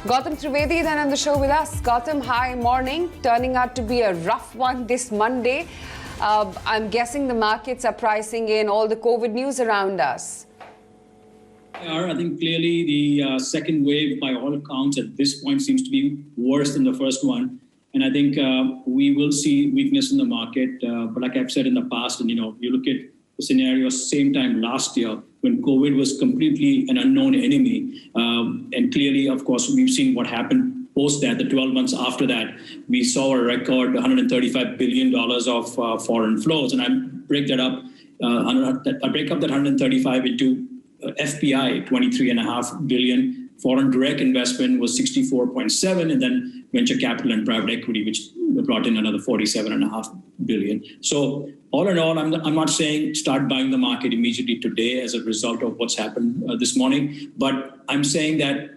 Gautam Trivedi then on the show with us. Gautam, hi, morning. Turning out to be a rough one this Monday. I'm guessing the markets are pricing in all the COVID news around us. I think clearly the second wave, by all accounts, at this point seems to be worse than the first one. And I think we will see weakness in the market. But like I've said in the past, and you look at the scenario same time last year when COVID was completely an unknown enemy. And clearly, of course, we've seen what happened post that. The 12 months after that, we saw a record $135 billion of foreign flows. And I break that up. I break up that 135 into FPI, 23.5 billion. Foreign direct investment was 64.7, and then venture capital and private equity, which brought in another 47.5 billion. So all in all, I'm not saying start buying the market immediately today as a result of what's happened this morning, but I'm saying that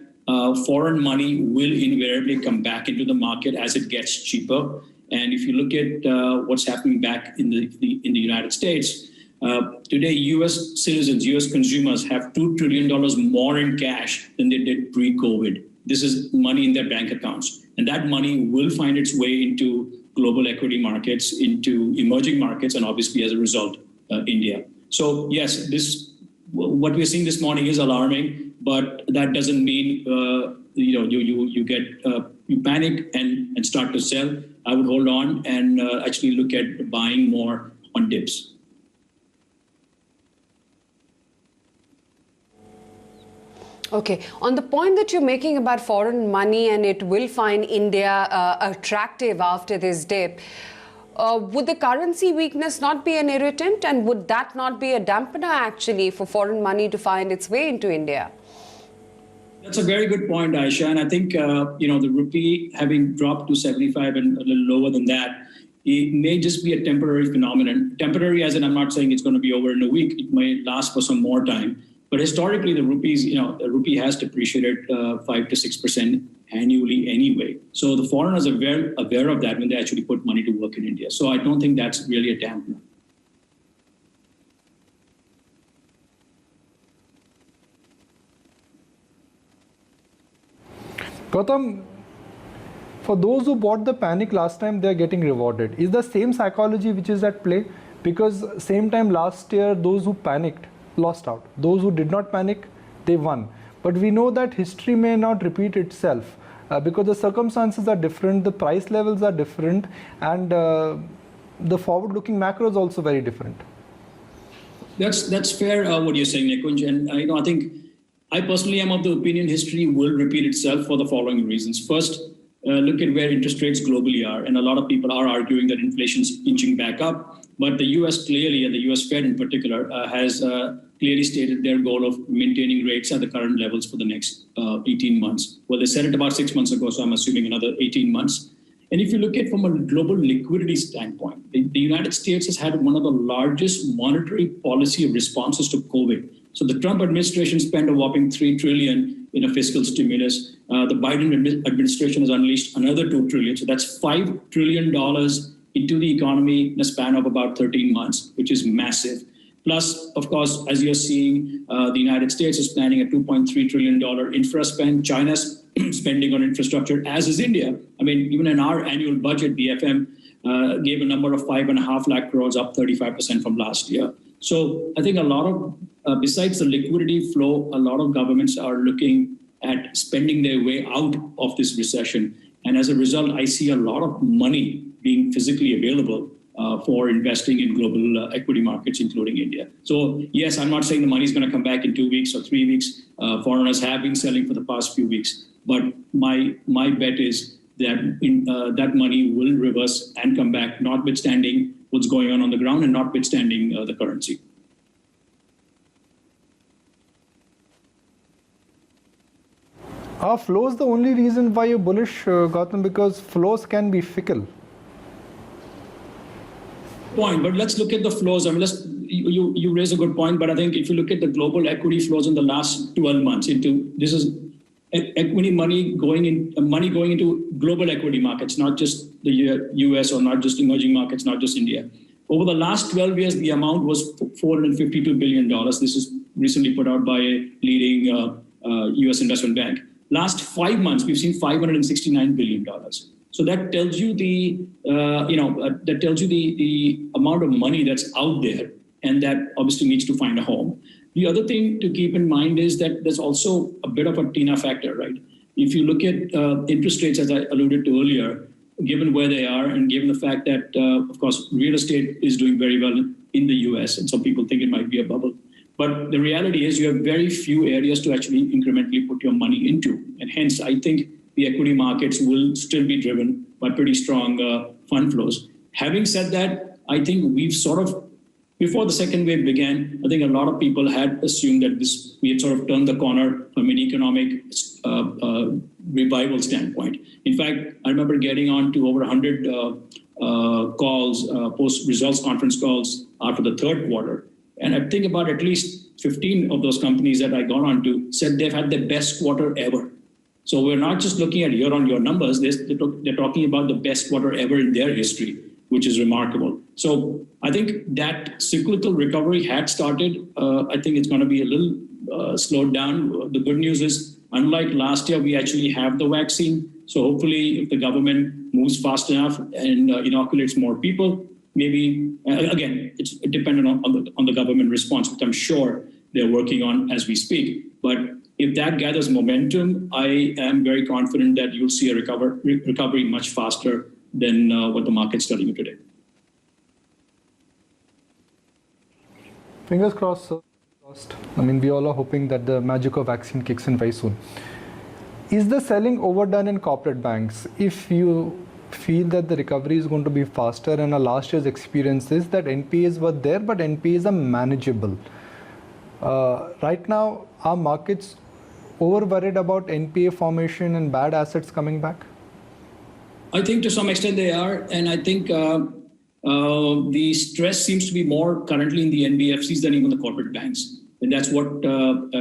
foreign money will invariably come back into the market as it gets cheaper. And if you look at what's happening back in the United States, today, U.S. citizens, U.S. consumers have $2 trillion more in cash than they did pre-COVID. This is money in their bank accounts. And that money will find its way into global equity markets, into emerging markets, and obviously, as a result, India. So, yes, what we're seeing this morning is alarming, but that doesn't mean you panic and start to sell. I would hold on and actually look at buying more on dips. Okay, on the point that you're making about foreign money and it will find India attractive after this dip, would the currency weakness not be an irritant, and would that not be a dampener actually for foreign money to find its way into India? That's a very good point, Aisha, and I think the rupee having dropped to 75 and a little lower than that, it may just be a temporary phenomenon. Temporary, as in I'm not saying it's going to be over in a week. It may last for some more time. But historically, the rupee has depreciated 5 to 6% annually anyway. So the foreigners are very aware of that when they actually put money to work in India. So I don't think that's really a dampener. Gautam, for those who bought the panic last time, they're getting rewarded. Is the same psychology which is at play? Because same time last year, those who panicked lost out. Those who did not panic, they won. But we know that history may not repeat itself because the circumstances are different, the price levels are different, and the forward-looking macro is also very different. That's fair what you're saying, Nikunj. And I think I personally am of the opinion history will repeat itself for the following reasons. First, look at where interest rates globally are. And a lot of people are arguing that inflation's inching back up. But the US clearly, and the US Fed in particular, has clearly stated their goal of maintaining rates at the current levels for the next 18 months. Well, they said it about 6 months ago, so I'm assuming another 18 months. And if you look at from a global liquidity standpoint, the United States has had one of the largest monetary policy responses to COVID. So the Trump administration spent a whopping $3 trillion in a fiscal stimulus. The Biden administration has unleashed another $2 trillion. So that's $5 trillion into the economy in a span of about 13 months, which is massive. Plus, of course, as you're seeing, the United States is planning a $2.3 trillion infra spend. China's spending on infrastructure, as is India. I mean, even in our annual budget, the FM gave a number of 5.5 lakh crores, up 35% from last year. So I think a lot of, besides the liquidity flow, a lot of governments are looking at spending their way out of this recession. And as a result, I see a lot of money being physically available for investing in global equity markets, including India. So yes, I'm not saying the money is going to come back in 2 weeks or 3 weeks. Foreigners have been selling for the past few weeks. But my bet is that that money will reverse and come back, notwithstanding what's going on the ground and notwithstanding the currency. Are flows the only reason why you're bullish, Gautam? Because flows can be fickle. Point, but let's look at the flows. I mean, you raise a good point, but I think if you look at the global equity flows in the last 12 months this is equity money going into global equity markets, not just the US or not just emerging markets, not just India. Over the last 12 years, the amount was $452 billion. This is recently put out by a leading US investment bank. Last 5 months, we've seen $569 billion. So that tells you the amount of money that's out there, and that obviously needs to find a home. The other thing to keep in mind is that there's also a bit of a TINA factor, right? If you look at interest rates, as I alluded to earlier, given where they are and given the fact that, of course, real estate is doing very well in the US, and some people think it might be a bubble. But the reality is you have very few areas to actually incrementally put your money into. And hence, I think the equity markets will still be driven by pretty strong fund flows. Having said that, I think we've sort of, before the second wave began, I think a lot of people had assumed that we had sort of turned the corner from an economic revival standpoint. In fact, I remember getting on to over 100 calls, post-results conference calls after the third quarter. And I think about at least 15 of those companies that I got onto said they've had the best quarter ever. So we're not just looking at year-on-year numbers, they're talking about the best quarter ever in their history, which is remarkable. So I think that cyclical recovery had started. I think it's going to be a little slowed down. The good news is, unlike last year, we actually have the vaccine. So hopefully, if the government moves fast enough and inoculates more people, maybe, again, it's dependent on the government response, which I'm sure they're working on as we speak. But if that gathers momentum, I am very confident that you'll see a recovery much faster than what the market's telling you today. Fingers crossed, sir. I mean, we all are hoping that the magic of vaccine kicks in very soon. Is the selling overdone in corporate banks? If you feel that the recovery is going to be faster, and our last year's experience is that NPAs were there, but NPAs are manageable. Right now, are markets over worried about NPA formation and bad assets coming back? I think to some extent they are, and I think the stress seems to be more currently in the NBFCs than even the corporate banks. And that's what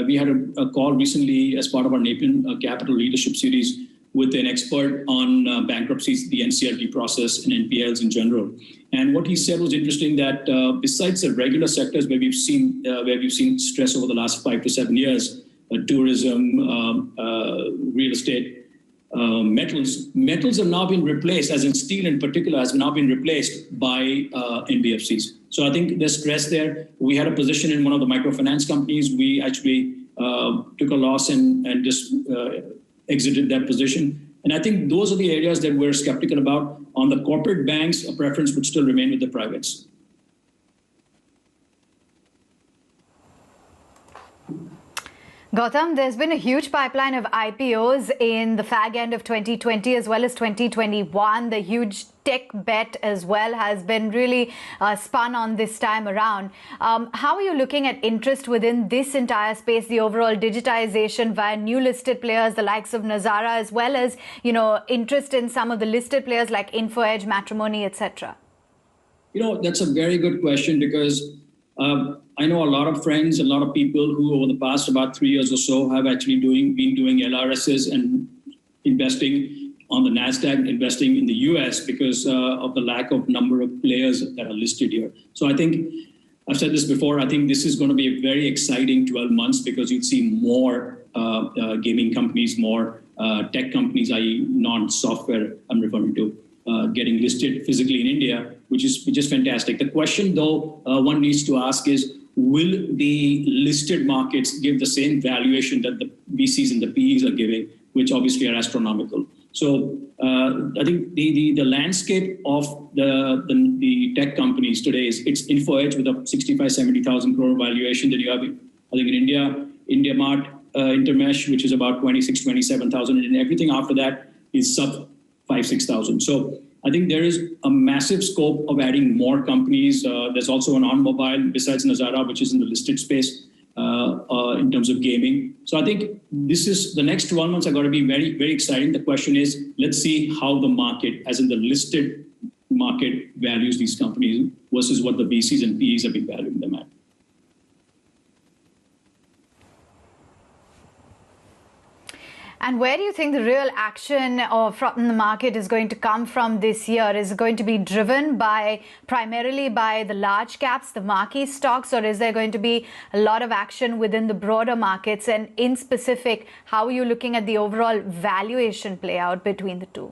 we had a call recently as part of our Nepean Capital leadership series with an expert on bankruptcies, the NCLT process, and NPLs in general. And what he said was interesting, that besides the regular sectors where we've seen stress over the last 5 to 7 years, tourism, real estate, metals have now been replaced, as in steel in particular, has now been replaced by NBFCs. So I think there's stress there. We had a position in one of the microfinance companies. We actually took a loss and just exited that position. And I think those are the areas that we're skeptical about. On the corporate banks, a preference would still remain with the privates. Gautam, there's been a huge pipeline of IPOs in the fag end of 2020 as well as 2021. The huge tech bet as well has been really spun on this time around. How are you looking at interest within this entire space, the overall digitization via new listed players, the likes of Nazara, as well as, interest in some of the listed players like InfoEdge, Matrimony, etc.? That's a very good question, because I know a lot of friends, a lot of people who over the past about 3 years or so have actually been doing LRSs and investing on the NASDAQ, investing in the US because of the lack of number of players that are listed here. So I think, I've said this before, I think this is going to be a very exciting 12 months because you'd see more gaming companies, more tech companies, i.e. non-software I'm referring to, getting listed physically in India, which is fantastic. The question, though, one needs to ask is, will the listed markets give the same valuation that the VCs and the PEs are giving, which obviously are astronomical? So I think the landscape of the tech companies today is, it's InfoEdge with a 65,000-70,000 crore valuation that you have, I think, in India, IndiaMart, Intermesh, which is about 26,000-27,000, and everything after that is sub 5,000-6,000. So I think there is a massive scope of adding more companies. There's also an on-mobile besides Nazara, which is in the listed space in terms of gaming. So I think the next 12 months are going to be very, very exciting. The question is, let's see how the market, as in the listed market, values these companies versus what the VCs and PEs have been valuing them at. And where do you think the real action from the market is going to come from this year? Is it going to be driven primarily by the large caps, the marquee stocks, or is there going to be a lot of action within the broader markets? And in specific, how are you looking at the overall valuation play out between the two?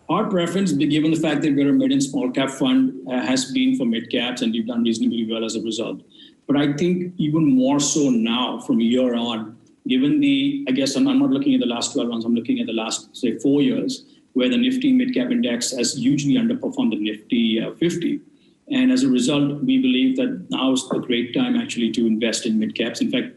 Our preference, given the fact that we're a mid and small cap fund, has been for mid caps, and we've done reasonably well as a result. But I think even more so now from here on, given I guess I'm not looking at the last 12 months, I'm looking at the last, say, 4 years, where the Nifty mid-cap index has hugely underperformed the Nifty 50. And as a result, we believe that now is a great time actually to invest in mid-caps. In fact,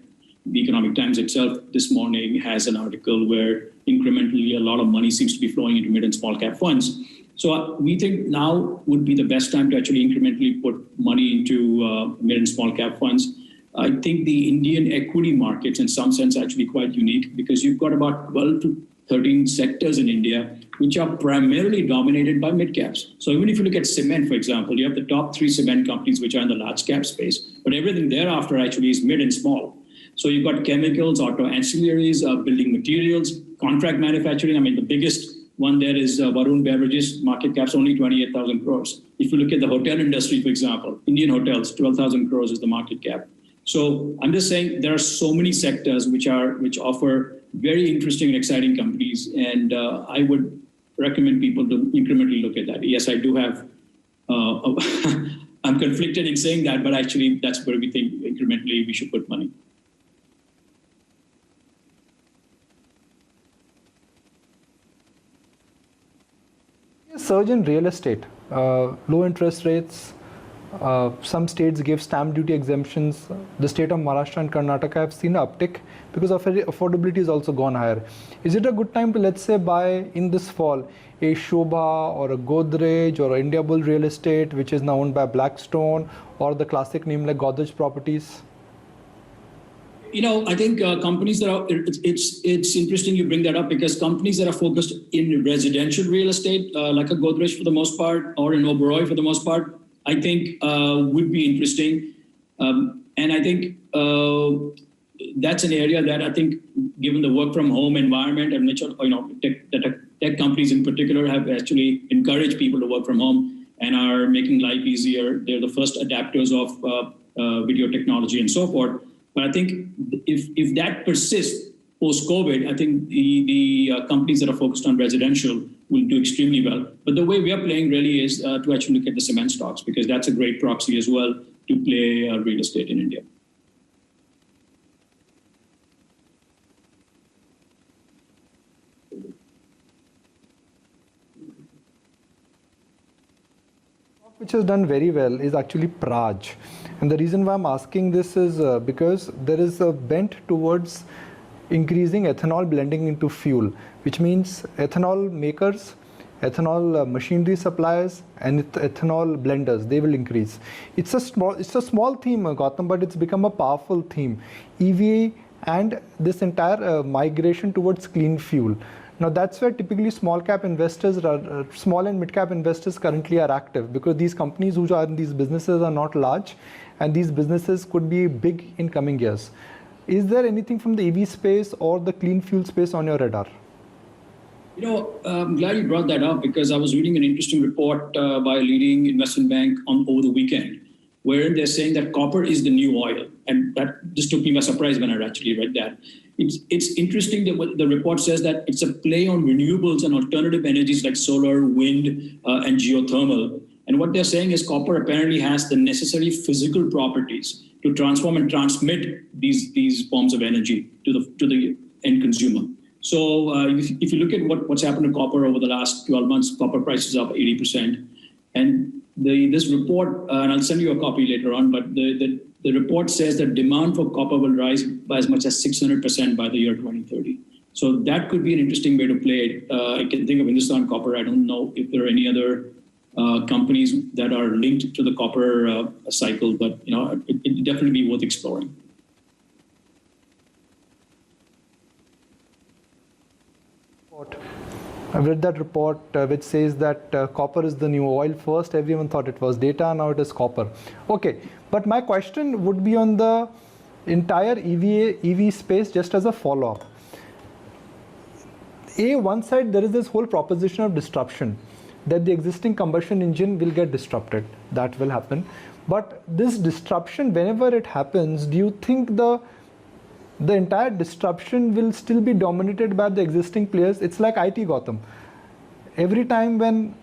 the Economic Times itself this morning has an article where incrementally a lot of money seems to be flowing into mid and small cap funds. So we think now would be the best time to actually incrementally put money into mid and small cap funds. I think the Indian equity markets in some sense are actually quite unique because you've got about 12 to 13 sectors in India which are primarily dominated by mid caps. So even if you look at cement, for example, you have the top 3 cement companies which are in the large cap space, but everything thereafter actually is mid and small. So you've got chemicals, auto ancillaries, building materials, contract manufacturing. I mean, the biggest one there is Varun Beverages, market cap's only 28,000 crores. If you look at the hotel industry, for example, Indian hotels, 12,000 crores is the market cap. So I'm just saying there are so many sectors which offer very interesting and exciting companies, and I would recommend people to incrementally look at that. Yes, I do have, I'm conflicted in saying that, but actually that's where we think incrementally we should put money. Surge in real estate, low interest rates. Some states give stamp duty exemptions. The state of Maharashtra and Karnataka have seen an uptick because affordability has also gone higher. Is it a good time to, let's say, buy in this fall a Shobha or a Godrej or a India Bull Real Estate, which is now owned by Blackstone, or the classic name like Godrej Properties? You know, I think companies that are, it's interesting you bring that up because companies that are focused in residential real estate, like a Godrej for the most part, or in Oberoi for the most part, I think would be interesting. And I think that's an area that I think, given the work from home environment, and which, you know, tech companies in particular have actually encouraged people to work from home and are making life easier. They're the first adapters of video technology and so forth. But I think if that persists post-COVID, I think the companies that are focused on residential will do extremely well. But the way we are playing really is to actually look at the cement stocks, because that's a great proxy as well to play real estate in India. Which has done very well is actually Praj. And the reason why I'm asking this is because there is a bent towards increasing ethanol blending into fuel, which means ethanol makers, ethanol machinery suppliers, and ethanol blenders, they will increase. It's a small theme, Gautam, but it's become a powerful theme. EVA and this entire migration towards clean fuel. Now that's where typically small cap investors, small and mid cap investors currently are active, because these companies who are in these businesses are not large, and these businesses could be big in coming years. Is there anything from the EV space or the clean fuel space on your radar? You know, I'm glad you brought that up, because I was reading an interesting report by a leading investment bank over the weekend, wherein they're saying that copper is the new oil. And that just took me by surprise when I actually read that. It's interesting that what the report says, that it's a play on renewables and alternative energies like solar, wind, and geothermal. And what they're saying is copper apparently has the necessary physical properties to transform and transmit these forms of energy to the end consumer. So if you look at what's happened to copper over the last 12 months, copper price is up 80%. And this report, and I'll send you a copy later on, but the report says that demand for copper will rise by as much as 600% by the year 2030. So that could be an interesting way to play it. I can think of Hindustan Copper. I don't know if there are any other companies that are linked to the copper cycle, but you know, it'd definitely be worth exploring. I've read that report which says that copper is the new oil. First, everyone thought it was data, now it is copper. Okay, but my question would be on the entire EV space, just as a follow-up. one side there is this whole proposition of disruption, that the existing combustion engine will get disrupted. That will happen. But this disruption, whenever it happens, do you think the entire disruption will still be dominated by the existing players? It's like IT, Gautam. Every time when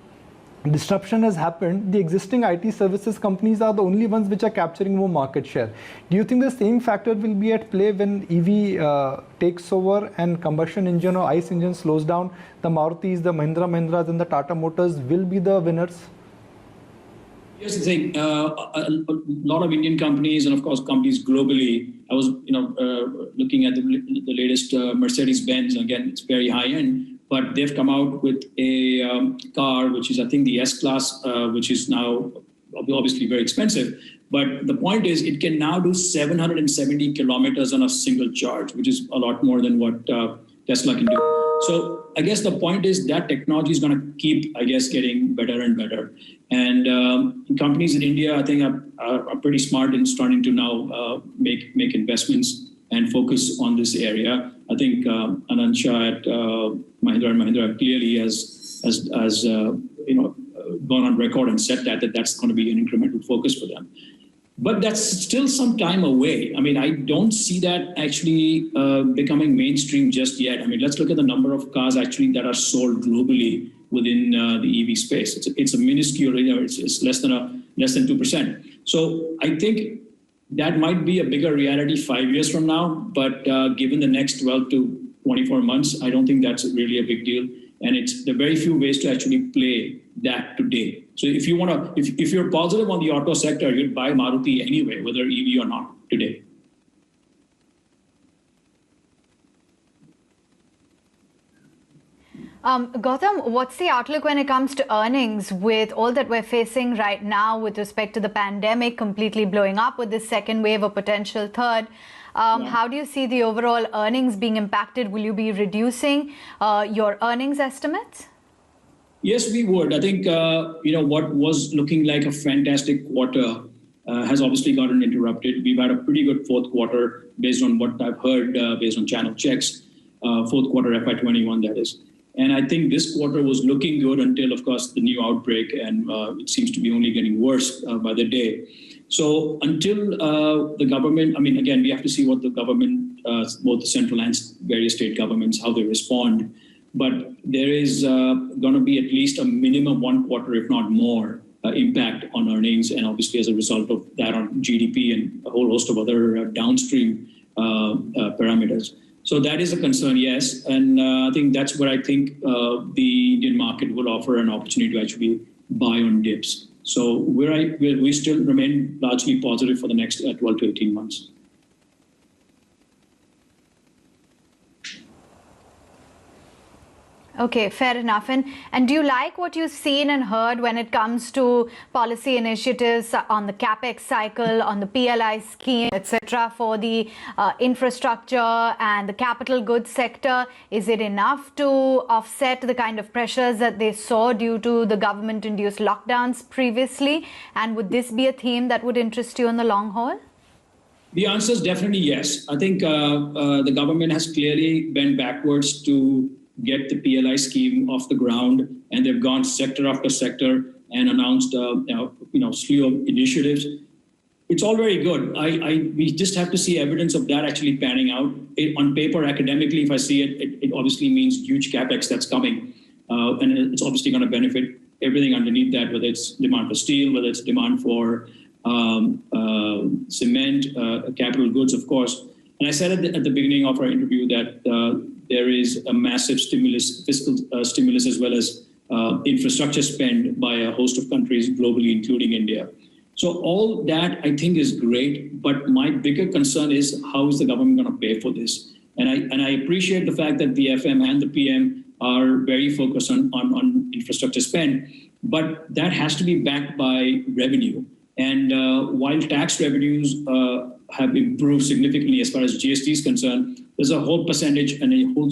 disruption has happened, the existing IT services companies are the only ones which are capturing more market share. Do you think the same factor will be at play when EV takes over and combustion engine or ICE engine slows down? The Marutis, the Mahindras and the Tata Motors will be the winners? Yes, I think a lot of Indian companies and of course companies globally. I was looking at the latest Mercedes-Benz. Again, it's very high end. But they've come out with a car, which is, I think, the S-Class, which is now obviously very expensive. But the point is, it can now do 770 kilometers on a single charge, which is a lot more than what Tesla can do. So I guess the point is that technology is going to keep, I guess, getting better and better. And companies in India, I think, are pretty smart in starting to now make investments and focus on this area. I think Anand Shah at Mahindra & Mahindra clearly has gone on record and said that that's going to be an incremental focus for them. But that's still some time away. I mean, I don't see that actually becoming mainstream just yet. I mean, let's look at the number of cars actually that are sold globally within the EV space. It's a minuscule, it's less than 2%. So I think that might be a bigger reality 5 years from now, but given the next 12 to 24 months, I don't think that's really a big deal. And there are very few ways to actually play that today. So if you want to, if you're positive on the auto sector, you'd buy Maruti anyway, whether EV or not today. Gautam, what's the outlook when it comes to earnings with all that we're facing right now with respect to the pandemic completely blowing up with this second wave or potential third? How do you see the overall earnings being impacted? Will you be reducing your earnings estimates? Yes, we would. I think, what was looking like a fantastic quarter has obviously gotten interrupted. We've had a pretty good fourth quarter based on what I've heard, based on channel checks, fourth quarter FY21, that is. And I think this quarter was looking good until, of course, the new outbreak, and it seems to be only getting worse by the day. So until the government, I mean, again, we have to see what the government, both the central and various state governments, how they respond. But there is going to be at least a minimum 1 quarter, if not more, impact on earnings, and obviously as a result of that on GDP and a whole host of other downstream parameters. So that is a concern, yes. And I think that's where I think the Indian market will offer an opportunity to actually buy on dips. So we still remain largely positive for the next 12 to 18 months. Okay, fair enough. And do you like what you've seen and heard when it comes to policy initiatives on the capex cycle, on the PLI scheme, etc., for the infrastructure and the capital goods sector? Is it enough to offset the kind of pressures that they saw due to the government-induced lockdowns previously? And would this be a theme that would interest you in the long haul? The answer is definitely yes. I think the government has clearly bent backwards to get the PLI scheme off the ground, and they've gone sector after sector and announced slew of initiatives. It's all very good. We just have to see evidence of that actually panning out. On paper, academically, if I see it, it obviously means huge capex that's coming, and it's obviously going to benefit everything underneath that, whether it's demand for steel, whether it's demand for cement, capital goods, of course. And I said at the beginning of our interview that there is a massive fiscal stimulus, as well as infrastructure spend by a host of countries globally, including India. So all that I think is great, but my bigger concern is how is the government going to pay for this? And I appreciate the fact that the FM and the PM are very focused on infrastructure spend, but that has to be backed by revenue. And while tax revenues have improved significantly as far as GST is concerned, there's a whole percentage and a whole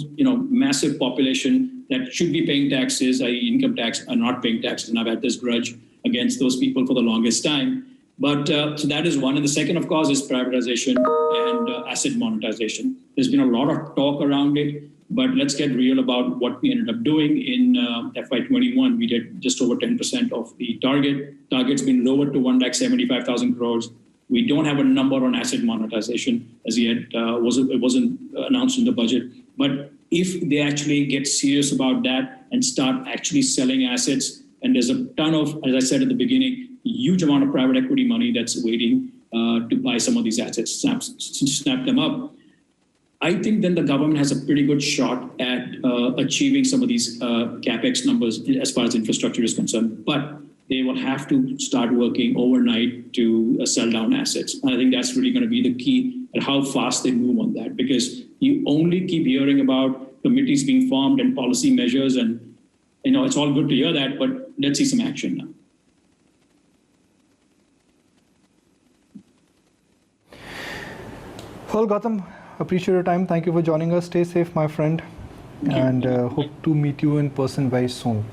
massive population that should be paying taxes, i.e. income tax, are not paying taxes. And I've had this grudge against those people for the longest time. But so that is one. And the second, of course, is privatization and asset monetization. There's been a lot of talk around it. But let's get real about what we ended up doing in FY21. We did just over 10% of the target. Target's been lowered to 1,75,000 crores. We don't have a number on asset monetization as yet. It wasn't announced in the budget. But if they actually get serious about that and start actually selling assets, and there's a ton of, as I said at the beginning, huge amount of private equity money that's waiting to buy some of these assets, snap them up. I think then the government has a pretty good shot at achieving some of these capex numbers as far as infrastructure is concerned. But they will have to start working overnight to sell down assets. And I think that's really going to be the key at how fast they move on that, because you only keep hearing about committees being formed and policy measures, and it's all good to hear that, but let's see some action now. Well, Gautam, appreciate your time. Thank you for joining us. Stay safe, my friend, and hope to meet you in person very soon.